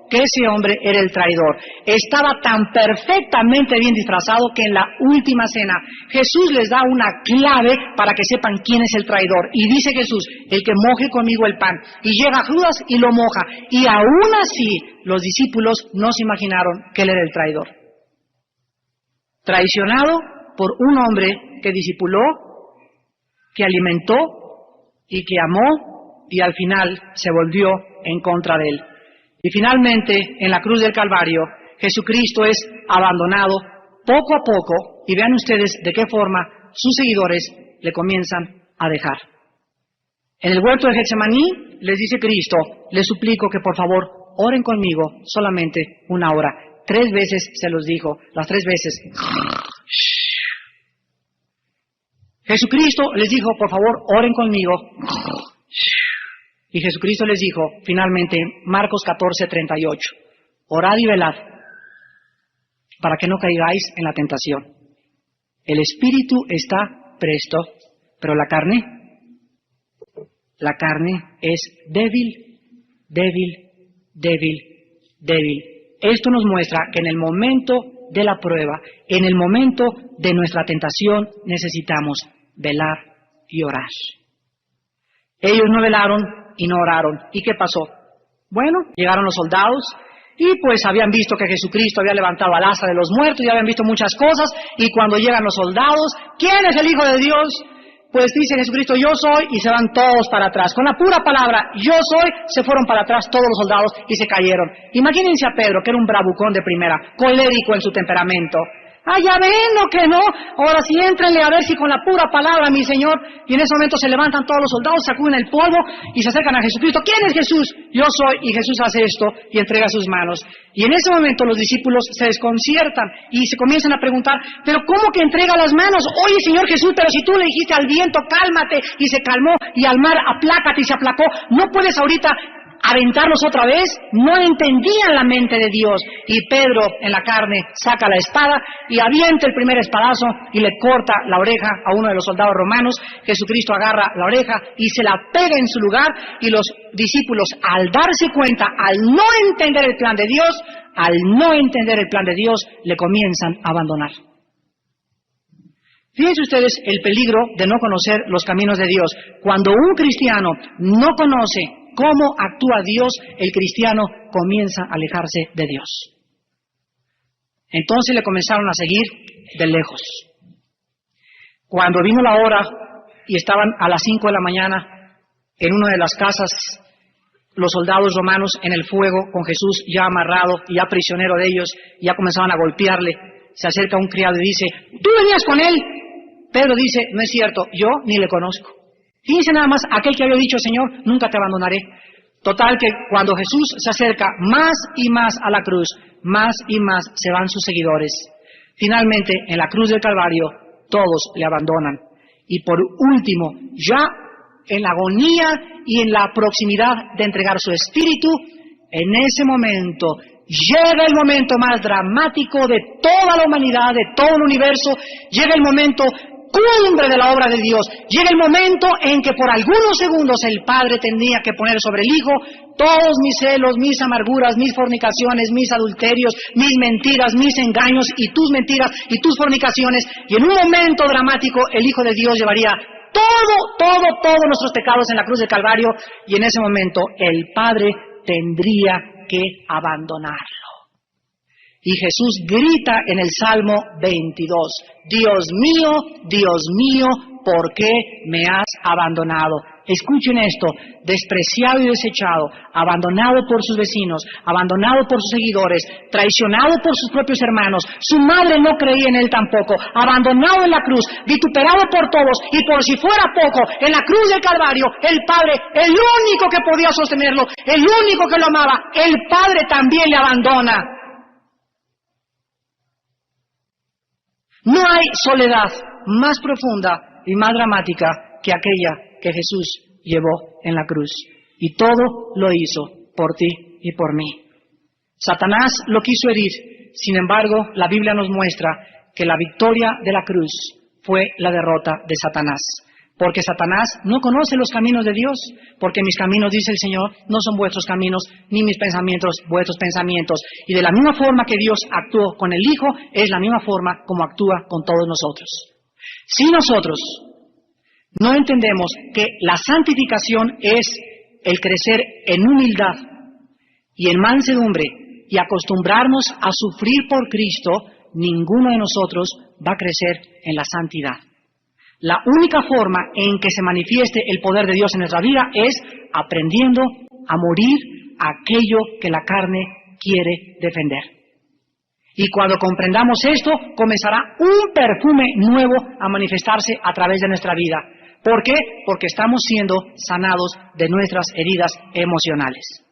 que ese hombre era el traidor. Estaba tan perfectamente bien disfrazado que en la última cena Jesús les da una clave para que sepan quién es el traidor. Y dice Jesús: el que moje conmigo el pan. Y llega Judas y lo moja. Y aún así los discípulos no se imaginaron que él era el traidor. Traicionado por un hombre que discipuló, que alimentó y que amó, y al final se volvió en contra de él. Y finalmente, en la cruz del Calvario, Jesucristo es abandonado poco a poco, y vean ustedes de qué forma sus seguidores le comienzan a dejar. En el huerto de Getsemaní les dice Cristo: les suplico que por favor oren conmigo solamente 1 hora. 3 veces se los dijo, las 3 veces. Jesucristo les dijo: por favor oren conmigo. Y Jesucristo les dijo, finalmente, Marcos 14:38, orad y velad, para que no caigáis en la tentación. El espíritu está presto, pero la carne es débil, débil, débil, débil. Esto nos muestra que en el momento de la prueba, en el momento de nuestra tentación, necesitamos velar y orar. Ellos no velaron y no oraron. ¿Y qué pasó? Bueno, llegaron los soldados y pues habían visto que Jesucristo había levantado al Lázaro de los muertos y habían visto muchas cosas, y cuando llegan los soldados, ¿quién es el Hijo de Dios? Pues dice Jesucristo: yo soy, y se van todos para atrás. Con la pura palabra yo soy, se fueron para atrás todos los soldados y se cayeron. Imagínense a Pedro, que era un bravucón de primera, colérico en su temperamento. Ah, ya ven, ¿no que no? Ahora sí, éntrenle a ver si con la pura palabra, mi Señor. Y en ese momento se levantan todos los soldados, sacuden el polvo y se acercan a Jesucristo. ¿Quién es Jesús? Yo soy. Y Jesús hace esto y entrega sus manos. Y en ese momento los discípulos se desconciertan y se comienzan a preguntar: ¿pero cómo que entrega las manos? Oye, Señor Jesús, pero si tú le dijiste al viento, cálmate, y se calmó, y al mar, aplácate, y se aplacó, ¿no puedes ahorita aventarlos otra vez? No entendían la mente de Dios. Y Pedro, en la carne, saca la espada y avienta el primer espadazo y le corta la oreja a uno de los soldados romanos. Jesucristo agarra la oreja y se la pega en su lugar, y los discípulos, al darse cuenta, al no entender el plan de Dios, le comienzan a abandonar. Fíjense ustedes el peligro de no conocer los caminos de Dios. Cuando un cristiano no conoce cómo actúa Dios, el cristiano comienza a alejarse de Dios. Entonces le comenzaron a seguir de lejos. Cuando vino la hora y estaban a las 5 de la mañana en una de las casas, los soldados romanos en el fuego, con Jesús ya amarrado y ya prisionero de ellos, ya comenzaban a golpearle. Se acerca un criado y dice: ¿tú venías con él? Pedro dice: no es cierto, yo ni le conozco. Fíjense nada más, aquel que había dicho: Señor, nunca te abandonaré. Total que cuando Jesús se acerca más y más a la cruz, más y más se van sus seguidores. Finalmente, en la cruz del Calvario, todos le abandonan. Y por último, ya en la agonía y en la proximidad de entregar su espíritu, en ese momento llega el momento más dramático de toda la humanidad, de todo el universo. Llega el momento cumbre de la obra de Dios. Llega el momento en que por algunos segundos el Padre tenía que poner sobre el Hijo todos mis celos, mis amarguras, mis fornicaciones, mis adulterios, mis mentiras, mis engaños, y tus mentiras y tus fornicaciones. Y en un momento dramático el Hijo de Dios llevaría todos nuestros pecados en la cruz del Calvario, y en ese momento el Padre tendría que abandonarlo. Y Jesús grita en el Salmo 22, Dios mío, ¿por qué me has abandonado? escuchen esto, despreciado y desechado, abandonado por sus vecinos, abandonado por sus seguidores, traicionado por sus propios hermanos, su madre no creía en él tampoco, abandonado en la cruz, vituperado por todos, y por si fuera poco, en la cruz del Calvario, el Padre, el único que podía sostenerlo, el único que lo amaba, el Padre también le abandona. No hay soledad más profunda y más dramática que aquella que Jesús llevó en la cruz. Y todo lo hizo por ti y por mí. Satanás lo quiso herir. Sin embargo, la Biblia nos muestra que la victoria de la cruz fue la derrota de Satanás. Porque Satanás no conoce los caminos de Dios. Porque mis caminos, dice el Señor, no son vuestros caminos, ni mis pensamientos vuestros pensamientos. Y de la misma forma que Dios actuó con el Hijo, es la misma forma como actúa con todos nosotros. Si nosotros no entendemos que la santificación es el crecer en humildad y en mansedumbre y acostumbrarnos a sufrir por Cristo, ninguno de nosotros va a crecer en la santidad. La única forma en que se manifieste el poder de Dios en nuestra vida es aprendiendo a morir a aquello que la carne quiere defender. Y cuando comprendamos esto, comenzará un perfume nuevo a manifestarse a través de nuestra vida. ¿Por qué? Porque estamos siendo sanados de nuestras heridas emocionales.